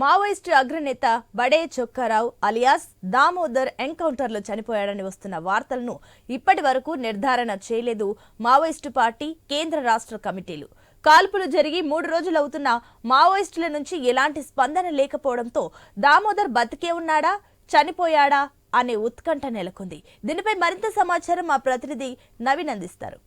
Maoist అగ్రనేత బడే Chokka Rao alias Damodar ఎన్కౌంటర్లో చనిపోయాడని వస్తున్న వార్తలను ఇప్పటి వరకు నిర్ధారణ చేయలేదు మావోయిస్టు పార్టీ కేంద్ర రాష్ట్ర కమిటీలు. కాల్పులు జరిగి 3 రోజులవుతున్నా మావోయిస్టుల నుంచి ఎలాంటి స్పందన లేకపోవడంతో దామోదర్ బతికే ఉన్నాడా చనిపోయాడా అనే ఉత్కంఠ నెలకొంది. దీనిపై మరింత సమాచారం మా ప్రతినిధి నవీన్ అందిస్తారు.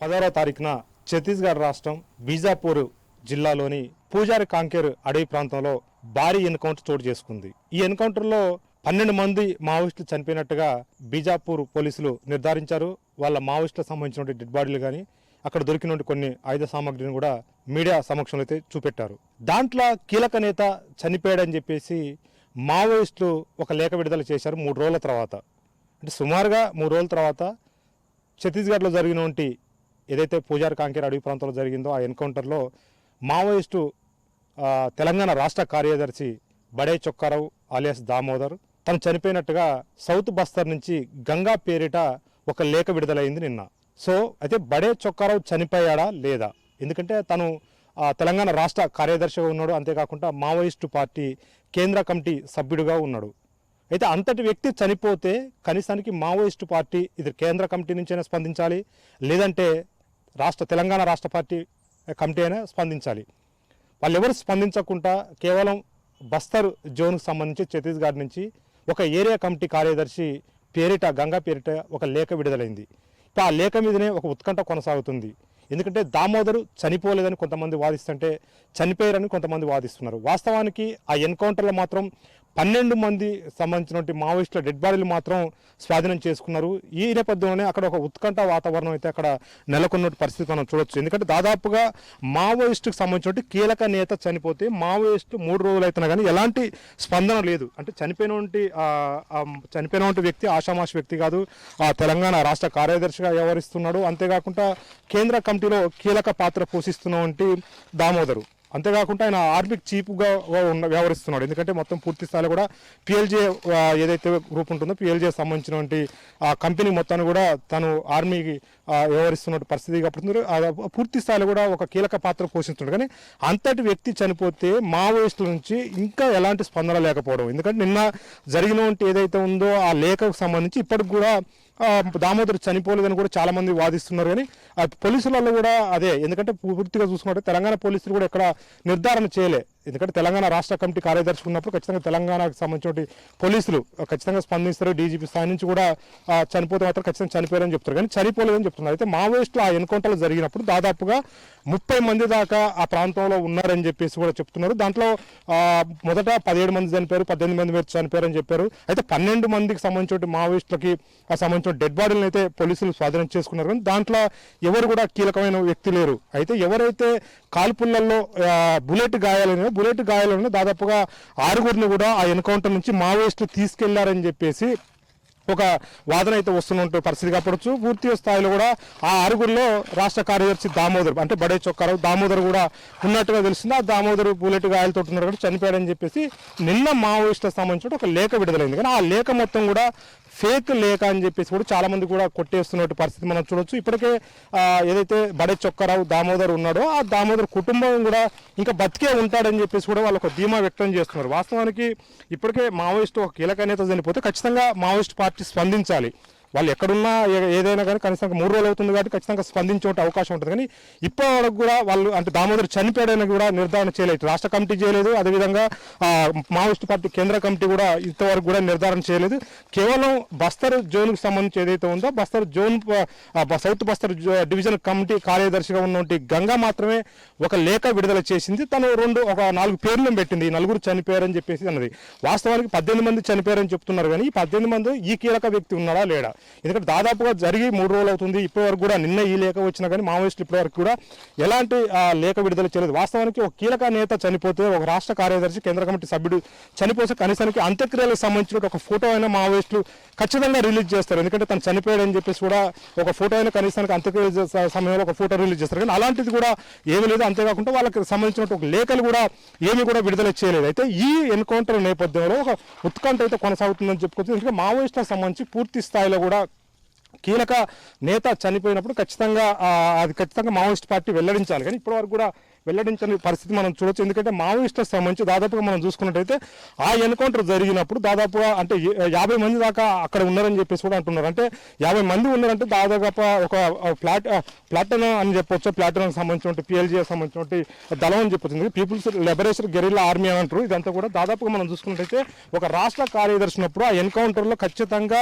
16వ తారీఖున ఛత్తీస్గఢ్ రాష్ట్రం బీజాపూర్ జిల్లాలోని పూజారి కాంకేర్ అడవి ప్రాంతంలో భారీ ఎన్కౌంటర్ చోటు చేసుకుంది. ఈ ఎన్కౌంటర్లో 12 మంది మావోయిస్టులు చనిపోయినట్టుగా బీజాపూర్ పోలీసులు నిర్ధారించారు. వాళ్ళ మావోయిస్టులకు సంబంధించిన డెడ్ బాడీలు కానీ అక్కడ దొరికిన కొన్ని ఆయుధ సామాగ్రిని కూడా మీడియా సమక్షంలో అయితే చూపెట్టారు. దాంట్లో కీలక నేత చనిపోయాడని చెప్పేసి మావోయిస్టులు ఒక లేఖ విడుదల చేశారు 3 రోజుల తర్వాత. అంటే సుమారుగా 3 రోజుల తర్వాత ఛత్తీస్గఢ్లో జరిగినటువంటి ఏదైతే పూజారి కాంకేర్ అడవి ప్రాంతంలో జరిగిందో ఆ ఎన్కౌంటర్లో మావోయిస్టు తెలంగాణ రాష్ట్ర కార్యదర్శి బడే చొక్కారావు అలియాస్ దామోదర్ తను చనిపోయినట్టుగా సౌత్ బస్తర్ నుంచి గంగా పేరిట ఒక లేఖ విడుదలైంది నిన్న. సో అయితే బడే చొక్కారావు చనిపోయాడా లేదా, ఎందుకంటే తను తెలంగాణ రాష్ట్ర కార్యదర్శిగా ఉన్నాడు, అంతేకాకుండా మావోయిస్టు పార్టీ కేంద్ర కమిటీ సభ్యుడిగా ఉన్నాడు. అయితే అంతటి వ్యక్తి చనిపోతే కనీసానికి మావోయిస్టు పార్టీ ఇది కేంద్ర కమిటీ నుంచైనా స్పందించాలి, లేదంటే తెలంగాణ రాష్ట్ర పార్టీ కమిటీ అయినా స్పందించాలి. వాళ్ళు ఎవరు స్పందించకుండా కేవలం బస్తర్ జోన్కు సంబంధించి ఛత్తీస్గఢ్ నుంచి ఒక ఏరియా కమిటీ కార్యదర్శి పేరిట గంగా పేరిట ఒక లేఖ విడుదలైంది. ఇప్పుడు ఆ లేఖ మీదనే ఒక ఉత్కంఠ కొనసాగుతుంది. ఎందుకంటే దామోదరు చనిపోలేదని కొంతమంది వాదిస్తుంటే చనిపోయారని కొంతమంది వాదిస్తున్నారు. వాస్తవానికి ఆ ఎన్కౌంటర్లో మాత్రం 12 మంది సంబంధించినటువంటి మావోయిస్టుల డెడ్ బాడీలు మాత్రం స్వాధీనం చేసుకున్నారు. ఈ నేపథ్యంలోనే అక్కడ ఒక ఉత్కంఠ వాతావరణం అయితే అక్కడ నెలకొన్న పరిస్థితి మనం చూడొచ్చు. ఎందుకంటే దాదాపుగా మావోయిస్టుకు సంబంధించినటువంటి కీలక నేత చనిపోతే మావోయిస్టు 3 రోజులు అవుతున్నా కానీ ఎలాంటి స్పందన లేదు. అంటే చనిపోయినటువంటి వ్యక్తి ఆషామాషి వ్యక్తి కాదు, తెలంగాణ రాష్ట్ర కార్యదర్శిగా వ్యవహరిస్తున్నాడు, అంతేకాకుండా కేంద్ర కమిటీలో కీలక పాత్ర పోషిస్తున్నటువంటి దామోదరు, అంతేకాకుండా ఆయన ఆర్మీ చీఫ్గా వ్యవహరిస్తున్నాడు. ఎందుకంటే మొత్తం పూర్తి స్థాయిలో కూడా పిఎల్జే ఏదైతే గ్రూప్ ఉంటుందో పిఎల్జే సంబంధించినటువంటి ఆ కంపెనీ మొత్తాన్ని కూడా తను ఆర్మీకి వ్యవహరిస్తున్న పరిస్థితి కాబట్టి పూర్తి స్థాయిలో కూడా ఒక కీలక పాత్ర పోషిస్తున్నాడు. కానీ అంతటి వ్యక్తి చనిపోతే మావోయిస్టుల నుంచి ఇంకా ఎలాంటి స్పందన లేకపోవడం, ఎందుకంటే నిన్న జరిగినటువంటి ఏదైతే ఉందో ఆ లేఖకు సంబంధించి ఇప్పటికి కూడా దామోదర్ చనిపోలేదని కూడా చాలా మంది వాదిస్తున్నారు. కానీ పోలీసులలో కూడా అదే, ఎందుకంటే పూర్తిగా చూసుకుంటే తెలంగాణ పోలీసులు కూడా ఎక్కడ నిర్ధారణ చేయలే. ఎందుకంటే తెలంగాణ రాష్ట్ర కమిటీ కార్యదర్శి ఉన్నప్పుడు ఖచ్చితంగా తెలంగాణకు సంబంధించిన పోలీసులు ఖచ్చితంగా స్పందిస్తారు. డీజీపీ స్థాయి నుంచి కూడా చనిపోతే మాత్రం ఖచ్చితంగా చనిపోయారని చెప్తారు, కానీ చనిపోలేదని చెప్తున్నారు. అయితే మావోయిస్టులు ఆ ఎన్కౌంటర్లు జరిగినప్పుడు దాదాపుగా 30 మంది దాకా ఆ ప్రాంతంలో ఉన్నారని చెప్పేసి కూడా చెప్తున్నారు. దాంట్లో మొదట 17 మంది చనిపోయారు, 18 మంది మీరు చనిపోయారని చెప్పారు. అయితే 12 మందికి సంబంధించిన మావోయిస్టులకి సంబంధించిన డెడ్ బాడీలను అయితే పోలీసులు స్వాధీనం చేసుకున్నారు. కానీ దాంట్లో ఎవరు కూడా కీలకమైన వ్యక్తి లేరు. అయితే ఎవరైతే కాల్పులలో బుల్లెట్ గాయాలను దాదాపుగా 6గురిని కూడా ఆ ఎన్కౌంటర్ నుంచి మావోయిస్టులు తీసుకెళ్లారని చెప్పేసి ఒక వాదన అయితే వస్తున్న పరిస్థితి కాపడచ్చు. పూర్తి స్థాయిలో కూడా ఆ 6గురిలో రాష్ట్ర కార్యదర్శి దామోదర్ అంటే బడే చొక్కారావు దామోదర్ కూడా ఉన్నట్టుగా తెలిసింది. ఆ దామోదర్ బుల్లెట్ గాయాలతో ఉన్నారు కూడా చనిపోయాడని చెప్పేసి నిన్న మావోయిస్టులకు సంబంధించిన ఒక లేఖ విడుదలైంది. కానీ ఆ లేఖ మొత్తం కూడా ఫేక్ లేఖ అని చెప్పేసి కూడా చాలా మంది కూడా కొట్టేస్తున్న పరిస్థితి మనం చూడొచ్చు. ఇప్పటికే ఏదైతే బడే చొక్కారావు దామోదర్ ఉన్నాడో ఆ దామోదర్ కుటుంబం కూడా ఇంకా బతికే ఉంటాడని చెప్పేసి కూడా వాళ్ళు ఒక ధీమా వ్యక్తం చేస్తున్నారు. వాస్తవానికి ఇప్పటికే మావోయిస్టు ఒక కీలక నేత చనిపోతే ఖచ్చితంగా మావోయిస్ట్ పార్టీ స్పందించాలి. వాళ్ళు ఎక్కడున్నా ఏదైనా కానీ కనీసం 3 రోజులు అవుతుంది కాబట్టి ఖచ్చితంగా స్పందించే అవకాశం ఉంటుంది. కానీ ఇప్పటి వరకు కూడా వాళ్ళు అంటే దామోదర్ చనిపోయాడని కూడా నిర్ధారణ చేయలేదు, రాష్ట్ర కమిటీ చేయలేదు, అదేవిధంగా మావోయిస్టు పార్టీ కేంద్ర కమిటీ కూడా ఇంతవరకు కూడా నిర్ధారణ చేయలేదు. కేవలం బస్తర్ జోన్కు సంబంధించి ఏదైతే ఉందో Bastar zone south Bastar division committee కార్యదర్శిగా ఉన్నటువంటి గంగా మాత్రమే ఒక లేఖ విడుదల చేసింది. తను ఒక 4 పేర్లను పెట్టింది, 4 చనిపోయారని చెప్పేసి అన్నది. వాస్తవానికి 18 మంది చనిపోయారని చెప్తున్నారు. కానీ ఈ 18 మంది ఈ కీలక వ్యక్తి ఉన్నాడా లేడా, ఎందుకంటే దాదాపుగా జరిగి 3 రోజులు అవుతుంది. ఇప్పటివరకు కూడా నిన్న ఈ లేఖ వచ్చినా కానీ మావోయిస్టులు ఇప్పటివరకు కూడా ఎలాంటి లేఖ విడుదల చేయలేదు. వాస్తవానికి ఒక కీలక నేత చనిపోతే, ఒక రాష్ట్ర కార్యదర్శి కేంద్ర కమిటీ సభ్యుడు చనిపోతే కనీసానికి అంత్యక్రియలకు సంబంధించిన ఒక ఫోటో అయినా మావోయిస్టులు ఖచ్చితంగా రిలీజ్ చేస్తారు. ఎందుకంటే తను చనిపోయాడని చెప్పేసి కూడా ఒక ఫోటో అయినా కనీసానికి అంత్యక్రియ సమయంలో ఒక ఫోటో రిలీజ్ చేస్తారు. కానీ అలాంటిది కూడా ఏమీ లేదు. అంతేకాకుండా వాళ్ళకి సంబంధించిన ఒక లేఖలు కూడా ఏమీ కూడా విడుదల చేయలేదు. అయితే ఈ ఎన్కౌంటర్ నేపథ్యంలో ఒక ఉత్కంఠ అయితే కొనసాగుతుందని చెప్పుకోవచ్చు. ఎందుకంటే మావోయిస్టులకు సంబంధించి పూర్తి స్థాయిలో కూడా కీలక నేత చనిపోయినప్పుడు ఖచ్చితంగా మావోయిస్ట్ పార్టీ వెల్లడించాలి. కానీ ఇప్పటివరకు కూడా వెల్లడించని పరిస్థితి మనం చూడొచ్చు. ఎందుకంటే మావోయిస్టులకు సంబంధించి దాదాపుగా మనం చూసుకున్నట్టయితే ఆ ఎన్కౌంటర్ జరిగినప్పుడు దాదాపుగా అంటే 50 మంది దాకా అక్కడ ఉన్నారని చెప్పేసి కూడా అంటున్నారు. అంటే 50 మంది ఉన్నారంటే దాదాపు ఒక ప్లాటన్ అని చెప్పొచ్చు, ప్లాటన్కి సంబంధించిన పిఎల్జీ సంబంధించిన దళం అని చెప్పొచ్చు. పీపుల్స్ లిబరేషన్ గెరిల్లా ఆర్మీ అని అంటారు. ఇదంతా కూడా దాదాపుగా మనం చూసుకున్నట్టయితే ఒక రాష్ట్ర కార్యదర్శి ఉన్నప్పుడు ఆ ఎన్కౌంటర్లో ఖచ్చితంగా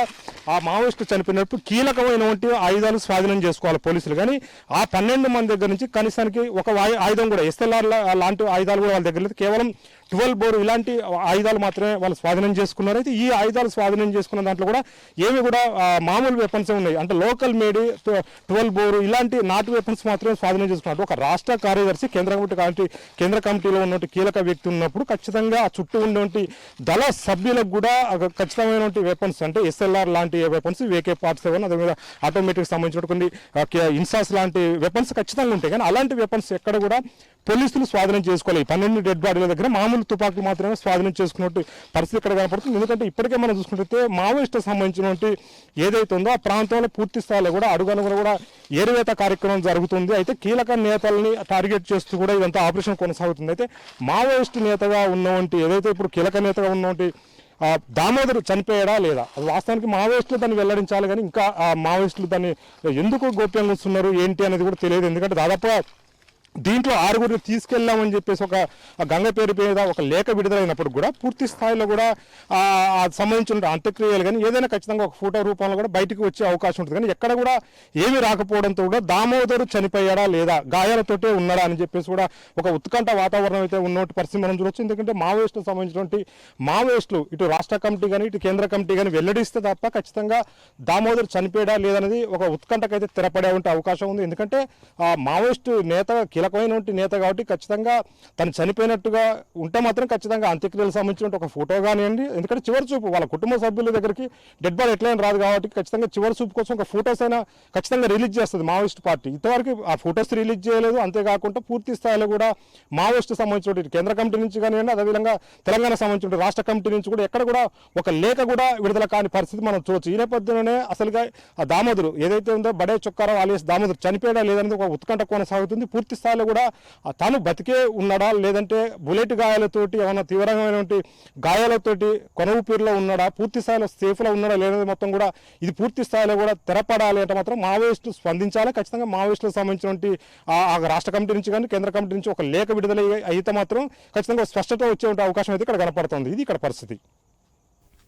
ఆ మావోయిస్టు చనిపోయినప్పుడు కీలకమైనటువంటి ఆయుధాలు స్వాధీనం చేసుకోవాలి పోలీసులు. కానీ ఆ 12 మంది దగ్గర నుంచి కనీసానికి ఒక ఆయుధం కూడా ఎస్ఎల్ఆర్ లాంటి ఆయుధాలు కూడా వాళ్ళ దగ్గర లేదు. కేవలం 12 బోర్ ఇలాంటి ఆయుధాలు మాత్రమే వాళ్ళు స్వాధీనం చేసుకున్నారు. అయితే ఈ ఆయుధాలు స్వాధీనం చేసుకున్న దాంట్లో కూడా ఏమి కూడా మామూలు వెపన్స్ ఉన్నాయి. అంటే లోకల్ మేడ్ 12 బోరు ఇలాంటి నాటు వెపన్స్ మాత్రమే స్వాధీనం చేసుకున్నారు. ఒక రాష్ట్ర కార్యదర్శి కేంద్ర కమిటీలో ఉన్నటువంటి కీలక వ్యక్తి ఉన్నప్పుడు ఖచ్చితంగా ఆ చుట్టూ ఉన్నటువంటి దళ సభ్యులకు కూడా ఖచ్చితమైనటువంటి వెపన్స్ అంటే ఎస్ఎల్ఆర్ లాంటి వెపన్స్, AK-47 అదే మీద ఆటోమేటిక్ సంబంధించిన కొన్ని ఇన్సాస్ లాంటి వెపన్స్ ఖచ్చితంగా ఉంటాయి. కానీ అలాంటి వెపన్స్ ఎక్కడ కూడా పోలీసులు స్వాధీనం చేసుకోవాలి. 12 డెడ్ బాడీల దగ్గర మామూలు తుపాకులు మాత్రమే స్వాధీనం చేసుకున్నట్టు పరిస్థితి ఇక్కడ కనపడుతుంది. ఎందుకంటే ఇప్పటికే మనం చూసుకుంటే మావోయిస్టులకు సంబంధించినటువంటి ఏదైతే ఉందో ఆ ప్రాంతంలో పూర్తి స్థాయిలో కూడా అడుగనుగున కూడా ఏరువేత కార్యక్రమం జరుగుతుంది. అయితే కీలక నేతల్ని టార్గెట్ చేస్తూ కూడా ఇదంతా ఆపరేషన్ కొనసాగుతుంది. అయితే మావోయిస్టు నేతగా ఉన్నటువంటి ఏదైతే ఇప్పుడు కీలక నేతగా ఉన్నటువంటి దామోదర్ చనిపోయాడా లేదా అది వాస్తవానికి మావోయిస్టులు దాన్ని వెల్లడించాలి. కానీ ఇంకా మావోయిస్టులు దాన్ని ఎందుకు గోప్యంగా ఉంచుతున్నారు ఏంటి అనేది కూడా తెలియదు. ఎందుకంటే దాదాపుగా దీంట్లో 6గురిని తీసుకెళ్లామని చెప్పేసి ఒక గంగ పేరు మీద ఒక లేఖ విడుదలైనప్పుడు కూడా పూర్తి స్థాయిలో కూడా సంబంధించిన అంత్యక్రియలు కానీ ఏదైనా ఖచ్చితంగా ఒక ఫోటో రూపంలో కూడా బయటకు వచ్చే అవకాశం ఉంటుంది. కానీ ఎక్కడ కూడా ఏమీ రాకపోవడంతో కూడా దామోదరు చనిపోయాడా లేదా గాయాలతోటే ఉన్నాడా అని చెప్పేసి కూడా ఒక ఉత్కంఠ వాతావరణం అయితే ఉన్నటువంటి పరిస్థితి మనం చూడొచ్చు. ఎందుకంటే మావోయిస్టులకు సంబంధించినటువంటి మావోయిస్టులు ఇటు రాష్ట్ర కమిటీ కానీ ఇటు కేంద్ర కమిటీ కానీ వెల్లడిస్తే తప్ప ఖచ్చితంగా దామోదరు చనిపోయాడా లేదనేది ఒక ఉత్కంఠకైతే తెరపడే అవకాశం ఉంది. ఎందుకంటే మావోయిస్టు నేత కీలకమైనటువంటి నేత కాబట్టి ఖచ్చితంగా తను చనిపోయినట్టుగా ఉంటే మాత్రం ఖచ్చితంగా అంత్యక్రియలకు సంబంధించిన ఒక ఫోటో కానివ్వండి. ఎందుకంటే చివరి చూపు వాళ్ళ కుటుంబ సభ్యుల దగ్గరికి డెడ్ బాడీ ఎట్లయినా రాదు కాబట్టి ఖచ్చితంగా చివరి చూపు కోసం ఒక ఫోటోస్ అయినా ఖచ్చితంగా రిలీజ్ చేస్తుంది మావోయిస్ట్ పార్టీ. ఇంతవరకు ఆ ఫోటోస్ రిలీజ్ చేయలేదు. అంతేకాకుండా పూర్తి స్థాయిలో కూడా మావోయిస్టు సంబంధించిన కేంద్ర కమిటీ నుంచి కానివ్వండి అదేవిధంగా తెలంగాణ సంబంధించిన రాష్ట్ర కమిటీ నుంచి కూడా ఎక్కడ కూడా ఒక లేఖ కూడా విడుదల కాని పరిస్థితి మనం చూడొచ్చు. ఈ నేపథ్యంలోనే అసలుగా ఆ దామోదరు ఏదైతే ఉందో బడే చొక్కారావు అలియాస్ దామోదరు చనిపోయాడా లేదనేది ఒక ఉత్కంఠ కొనసాగుతుంది. పూర్తి స్థాయిలో కూడా తాను బతికే ఉన్నాడా లేదంటే బుల్లెట్ గాయాలతోటి ఏమైనా తీవ్రమైనటువంటి గాయాలతోటి కొన ఊపిరిలో ఉన్నాడా పూర్తి స్థాయిలో సేఫ్లో ఉన్నాడా లేదనేది మొత్తం కూడా ఇది పూర్తి స్థాయిలో కూడా తెరపడాలి అంటే మాత్రం మావోయిస్టులు స్పందించాలి. ఖచ్చితంగా మావోయిస్టులకు సంబంధించినటువంటి ఆ రాష్ట్ర కమిటీ నుంచి కానీ కేంద్ర కమిటీ నుంచి ఒక లేఖ విడుదల అయితే మాత్రం ఖచ్చితంగా స్పష్టత వచ్చే అవకాశం అయితే ఇక్కడ కనపడుతుంది. ఇది ఇక్కడ పరిస్థితి.